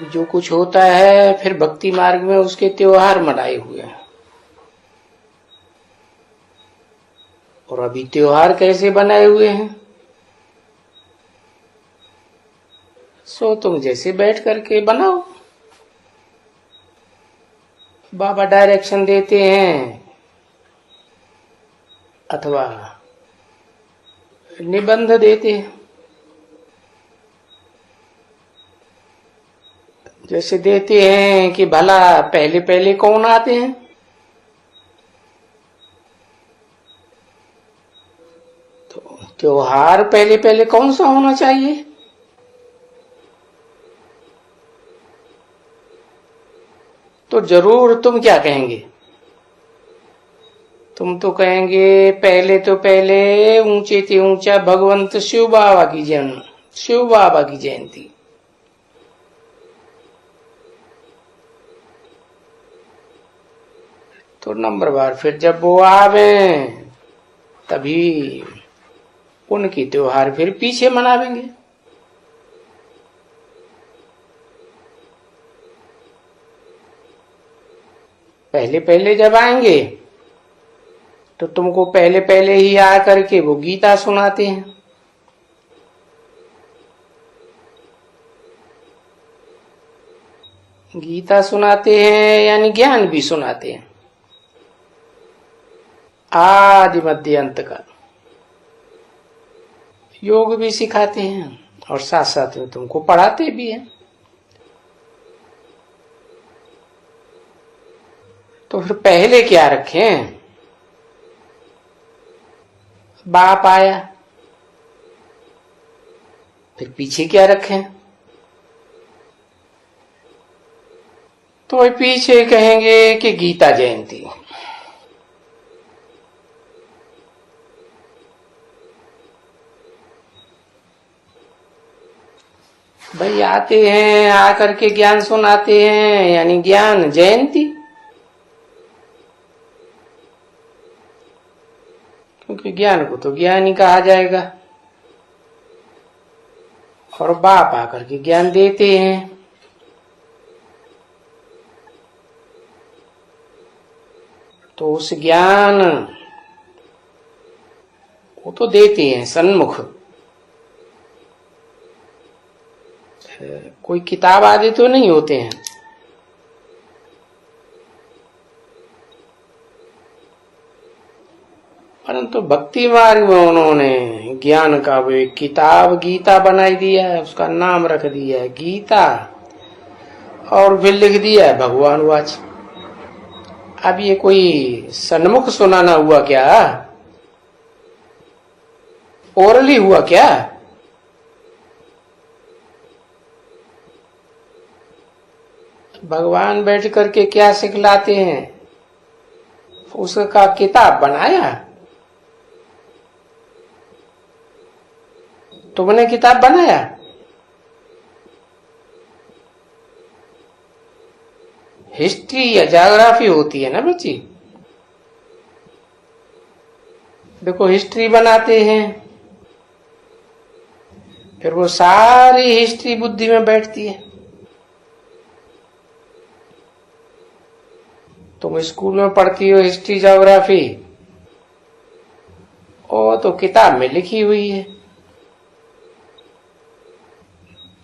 जो कुछ होता है फिर भक्ति मार्ग में उसके त्योहार मनाए हुए हैं। और अभी त्योहार कैसे बनाए हुए हैं? सो तुम जैसे बैठ करके बनाओ, बाबा डायरेक्शन देते हैं अथवा निबंध देते हैं। जैसे देते हैं कि भला पहले पहले कौन आते हैं, तो त्योहार पहले पहले कौन सा होना चाहिए? तो जरूर तुम क्या कहेंगे? तुम तो कहेंगे पहले तो पहले ऊंचे से ऊंचा भगवंत शिव बाबा की जयंती। तो नंबर बार फिर जब वो आवे तभी उनकी त्योहार फिर पीछे मनावेंगे। पहले पहले जब आएंगे तो तुमको पहले पहले ही आकर के वो गीता सुनाते हैं। गीता सुनाते हैं यानी ज्ञान भी सुनाते हैं, आदि मध्य अंत का योग भी सिखाते हैं और साथ साथ में तुमको पढ़ाते भी हैं। तो फिर पहले क्या रखें? बाप आया, फिर पीछे क्या रखें? तो पीछे कहेंगे कि गीता जयंती। भाई आते हैं, आकर के ज्ञान सुनाते हैं यानी ज्ञान जयंती। क्योंकि ज्ञान को तो ज्ञान ही कहा जाएगा और बाप आकर के ज्ञान देते हैं। तो उस ज्ञान वो तो देते हैं सन्मुख, कोई किताब आदि तो नहीं होते हैं। परंतु भक्ति मार्ग में उन्होंने ज्ञान का वो एक किताब गीता बनाई दिया है, उसका नाम रख दिया है गीता और फिर लिख दिया है भगवान वाच। अब ये कोई सन्मुख सुनाना हुआ क्या? ओरली हुआ क्या? भगवान बैठ करके क्या सिखलाते हैं, उसका किताब बनाया। तुमने किताब बनाया? हिस्ट्री या ज्योग्राफी होती है ना बच्ची। देखो हिस्ट्री बनाते हैं, फिर वो सारी हिस्ट्री बुद्धि में बैठती है। तुम स्कूल में पढ़ती हो हिस्ट्री ज्योग्राफी, वो तो किताब में लिखी हुई है,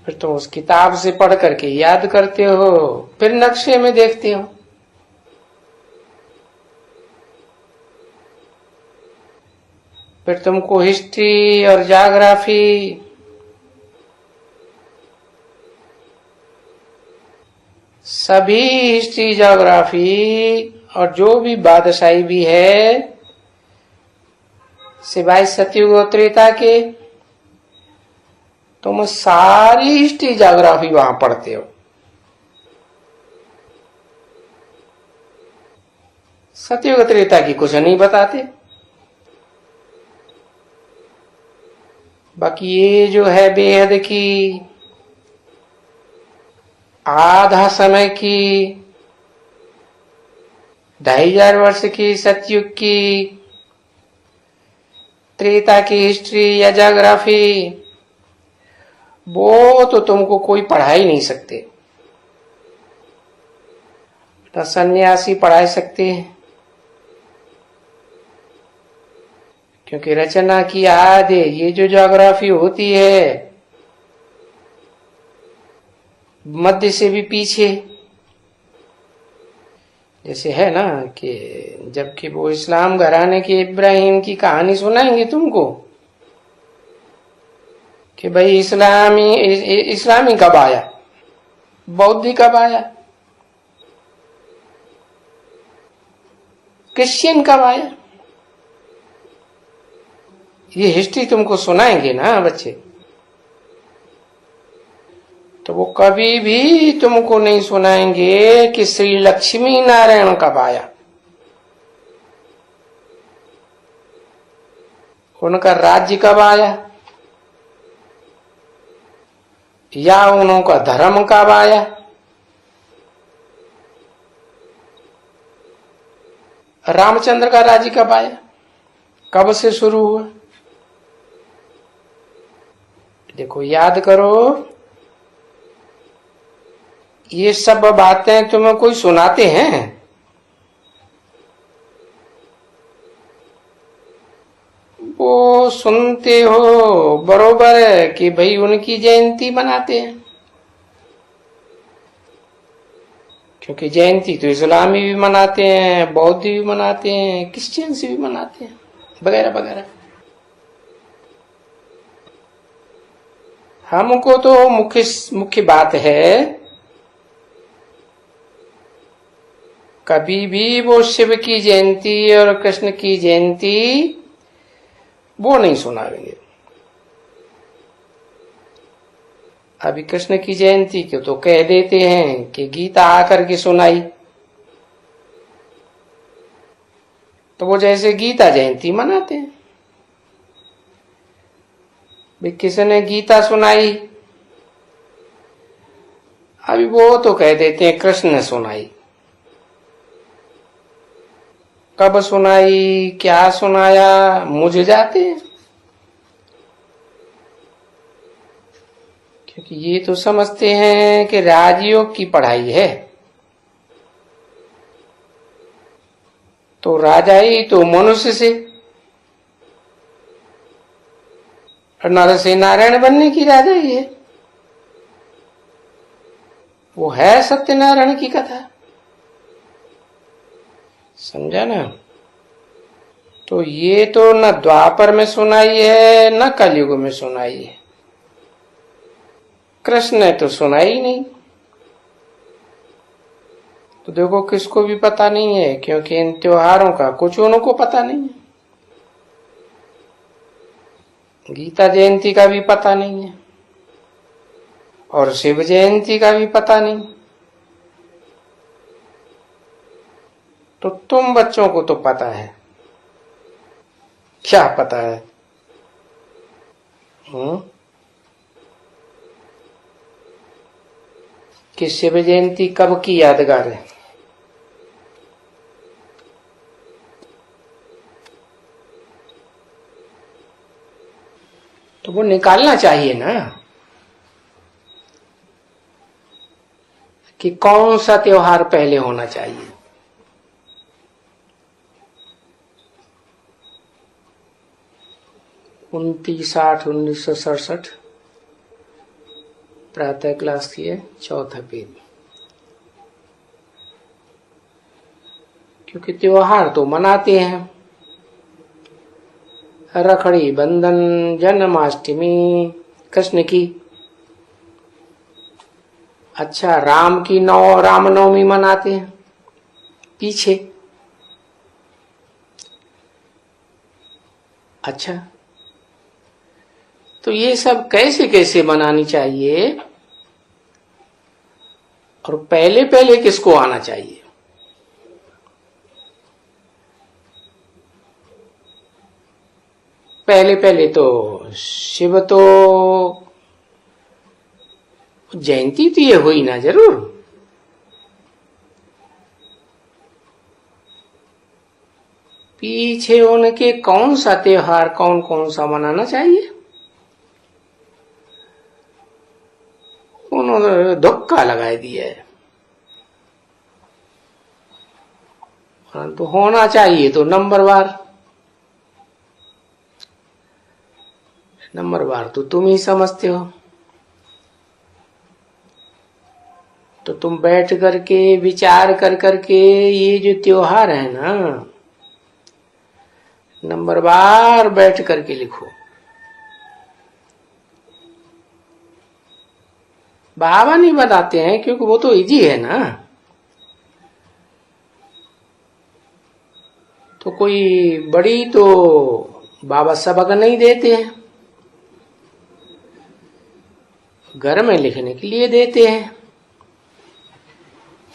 फिर तुम उस किताब से पढ़ करके याद करते हो, फिर नक्शे में देखते हो। फिर तुमको हिस्ट्री और ज्योग्राफी सभी हिस्ट्री ज्योग्राफी और जो भी बादशाही भी है सिवाय सतयुग और त्रेता के, तुम सारी हिस्ट्री ज्योग्राफी वहां पढ़ते हो। सतयुग त्रेता की कुछ नहीं बताते। बाकी ये जो है बेहद की आधा समय की 2500 वर्ष की सतयुग की त्रेता की हिस्ट्री या ज्योग्राफी, वो तो तुमको कोई पढ़ा ही नहीं सकते। तो सन्यासी पढ़ा सकते हैं, क्योंकि रचना की याद है। ये जो ज्योग्राफी होती है मध्य से भी पीछे, जैसे है ना कि जबकि वो इस्लाम घराने के इब्राहिम की कहानी सुनाएंगे तुमको कि भाई इस्लामी कब आया, बौद्ध कब आया, क्रिश्चियन कब आया, ये हिस्ट्री तुमको सुनाएंगे ना बच्चे। तो वो कभी भी तुमको नहीं सुनाएंगे कि श्री लक्ष्मी नारायण कब आया, उनका राज्य कब आया, या उनका धर्म कब आया। रामचंद्र का राज्य कब आया, कब से शुरू हुआ, देखो याद करो। ये सब बातें तुम्हें कोई सुनाते हैं, वो सुनते हो बरोबर है कि भाई उनकी जयंती मनाते हैं, क्योंकि जयंती तो इस्लामी भी मनाते हैं, बौद्ध भी मनाते हैं, क्रिश्चियन भी मनाते हैं, वगैरह वगैरह। हमको तो मुख्य बात है कभी भी वो शिव की जयंती और कृष्ण की जयंती वो नहीं सुनाएंगे। अभी कृष्ण की जयंती को तो कह देते हैं कि गीता आकर के सुनाई, तो वो जैसे गीता जयंती मनाते हैं, भाई किसने गीता सुनाई, अभी वो तो कह देते हैं कृष्ण ने सुनाई। कब सुनाई, क्या सुनाया, मुझे जाते हैं, क्योंकि ये तो समझते हैं कि राजयोग की पढ़ाई है, तो राजा ही तो मनुष्य से, और नर से नारायण बनने की राजा ही है, वो है सत्यनारायण की कथा, समझा ना। तो ये तो न द्वापर में सुनाई है न कलयुग में सुनाई है, कृष्ण ने तो सुनाई नहीं। तो देखो किसको भी पता नहीं है, क्योंकि इन त्योहारों का कुछ उनको पता नहीं है, गीता जयंती का भी पता नहीं है और शिव जयंती का भी पता नहीं। तो तुम बच्चों को तो पता है, क्या पता है? कि शिव जयंती कब की यादगार है? तो वो निकालना चाहिए ना कि कौन सा त्योहार पहले होना चाहिए। 29/8/1967 प्रातः क्लास की है, चौथा पेज। क्योंकि त्योहार तो मनाते हैं, रखड़ी बंधन, जन्माष्टमी कृष्ण की, अच्छा रामनवमी मनाते हैं पीछे, अच्छा तो ये सब कैसे कैसे मनानी चाहिए और पहले पहले किसको आना चाहिए? पहले पहले तो शिव तो जयंती तो ये हुई ना जरूर, पीछे उनके कौन सा त्योहार कौन कौन सा मनाना चाहिए, उन्होंने धक्का लगा दिया है। परंतु होना चाहिए तो नंबरवार तो तुम ही समझते हो। तो तुम बैठ करके विचार कर करके ये जो त्योहार है ना, नंबरवार बैठ करके लिखो। बाबा नहीं बताते हैं क्योंकि वो तो इजी है ना। तो कोई बड़ी तो बाबा सबक नहीं देते हैं, घर में लिखने के लिए देते हैं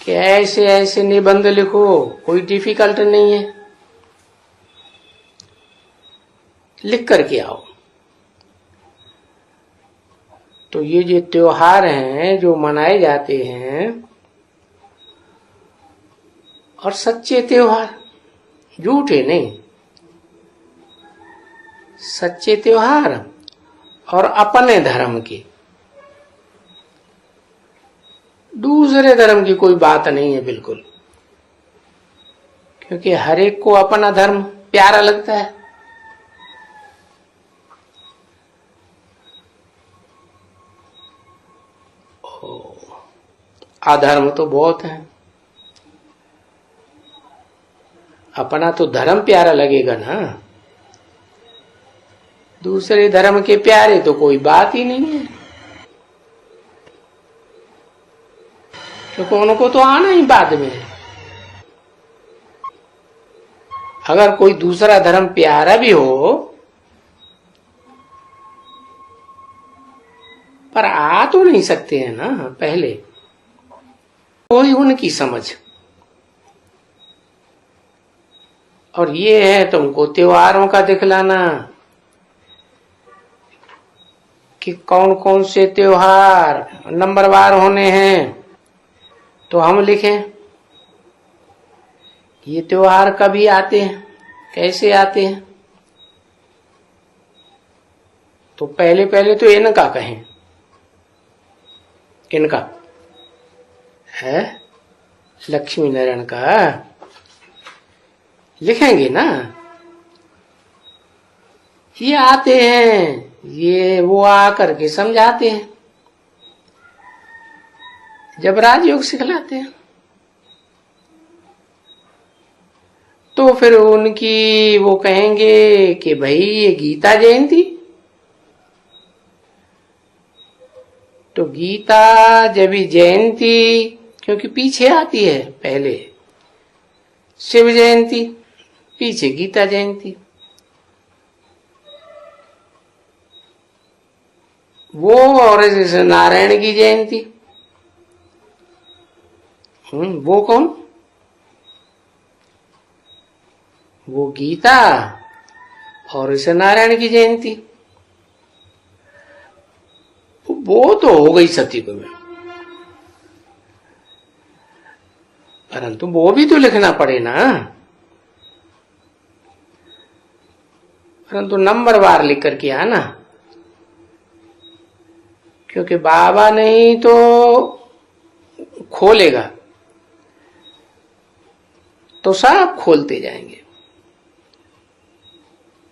कि ऐसे ऐसे निबंध लिखो, कोई डिफिकल्ट नहीं है, लिख करके आओ। तो ये जो त्योहार हैं जो मनाए जाते हैं, और सच्चे त्योहार, झूठे नहीं, सच्चे त्योहार और अपने धर्म के, दूसरे धर्म की कोई बात नहीं है बिल्कुल। क्योंकि हर एक को अपना धर्म प्यारा लगता है। अधर्म तो बहुत है, अपना तो धर्म प्यारा लगेगा ना, दूसरे धर्म के प्यारे तो कोई बात ही नहीं है। क्योंकि उनको तो आना ही बाद में है। अगर कोई दूसरा धर्म प्यारा भी हो पर आ तो नहीं सकते हैं ना पहले, कोई उनकी समझ। और ये है तुमको त्योहारों का दिखलाना कि कौन कौन से त्योहार नंबरवार होने हैं। तो हम लिखें ये त्योहार कभी आते हैं, कैसे आते हैं। तो पहले पहले तो इनका कहें, इनका है लक्ष्मी नारायण का लिखेंगे ना। ये आते हैं, ये वो आकर के समझाते हैं, जब राजयोग सिखलाते हैं। तो फिर उनकी वो कहेंगे कि भाई ये गीता जयंती, तो गीता जब जयंती, क्योंकि पीछे आती है, पहले शिव जयंती, पीछे गीता जयंती। वो और नारायण की जयंती, वो कौन, वो गीता और इसे नारायण की जयंती। वो तो हो गई सतयुग में, परंतु वो भी तो लिखना पड़े ना। परंतु नंबरवार लिख करके आना, क्योंकि बाबा नहीं तो खोलेगा तो सब खोलते जाएंगे।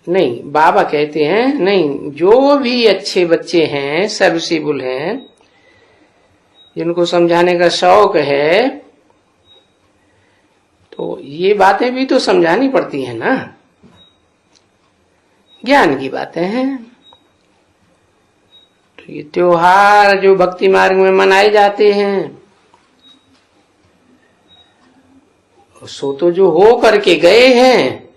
नहीं, बाबा कहते हैं नहीं, जो भी अच्छे बच्चे हैं, सर्विसेबल हैं, जिनको समझाने का शौक है, तो ये बातें भी तो समझानी पड़ती हैं ना, ज्ञान की बातें हैं। तो ये त्योहार जो भक्ति मार्ग में मनाए जाते हैं, सो तो जो हो करके गए हैं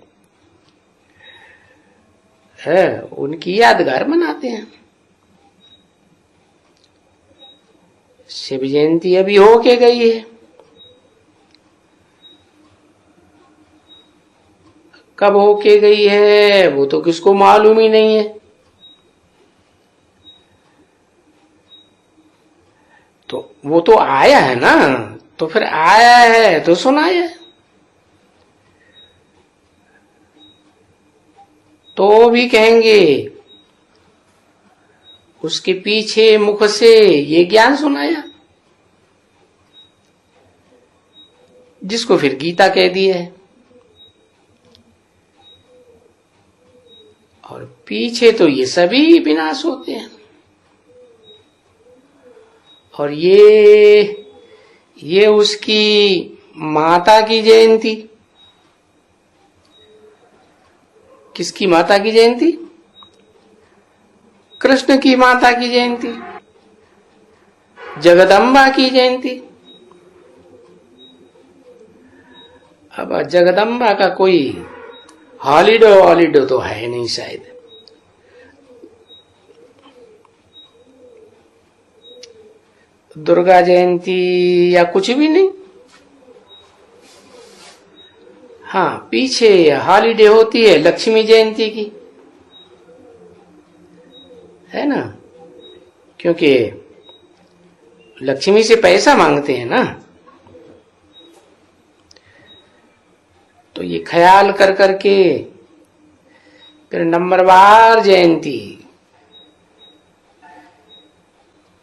है, उनकी यादगार मनाते हैं। शिव जयंती अभी होके गई है, कब होके गई है वो तो किसको मालूम ही नहीं है। तो वो तो आया है ना, तो फिर आया है तो सुनाया है। तो भी कहेंगे उसके पीछे मुख से ये ज्ञान सुनाया, जिसको फिर गीता कह दिया है। पीछे तो ये सभी विनाश होते हैं। और ये उसकी माता की जयंती। किसकी माता की जयंती? कृष्ण की माता की जयंती, जगदम्बा की जयंती। अब जगदम्बा का कोई हॉलीडे तो है नहीं शायद। दुर्गा जयंती या कुछ भी नहीं। हाँ, पीछे हॉलीडे होती है लक्ष्मी जयंती की, है ना, क्योंकि लक्ष्मी से पैसा मांगते हैं ना। तो ये ख्याल कर करके फिर नंबरवार जयंती,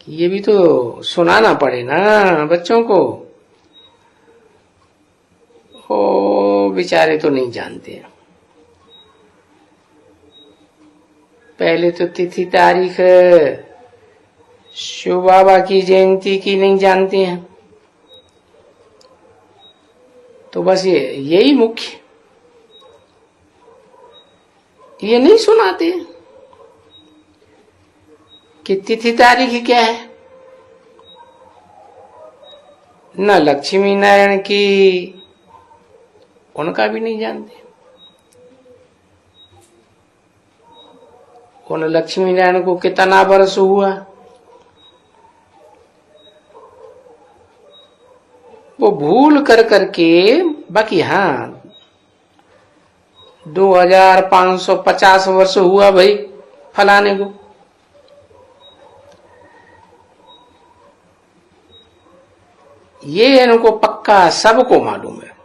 ये भी तो सुनाना पड़े ना बच्चों को। ओ बेचारे तो नहीं जानते। पहले तो तिथि तारीख शिव बाबा की जयंती की नहीं जानते हैं, तो बस यही मुख्य, ये नहीं सुनाते कि तिथि तारीख क्या है। न लक्ष्मी नारायण की, उनका भी नहीं जानते। उन लक्ष्मी नारायण को कितना वर्ष हुआ, वो भूल कर करके। बाकी हाँ, 2550 वर्ष हुआ भाई फलाने को। ये इनको पक्का सबको मालूम है।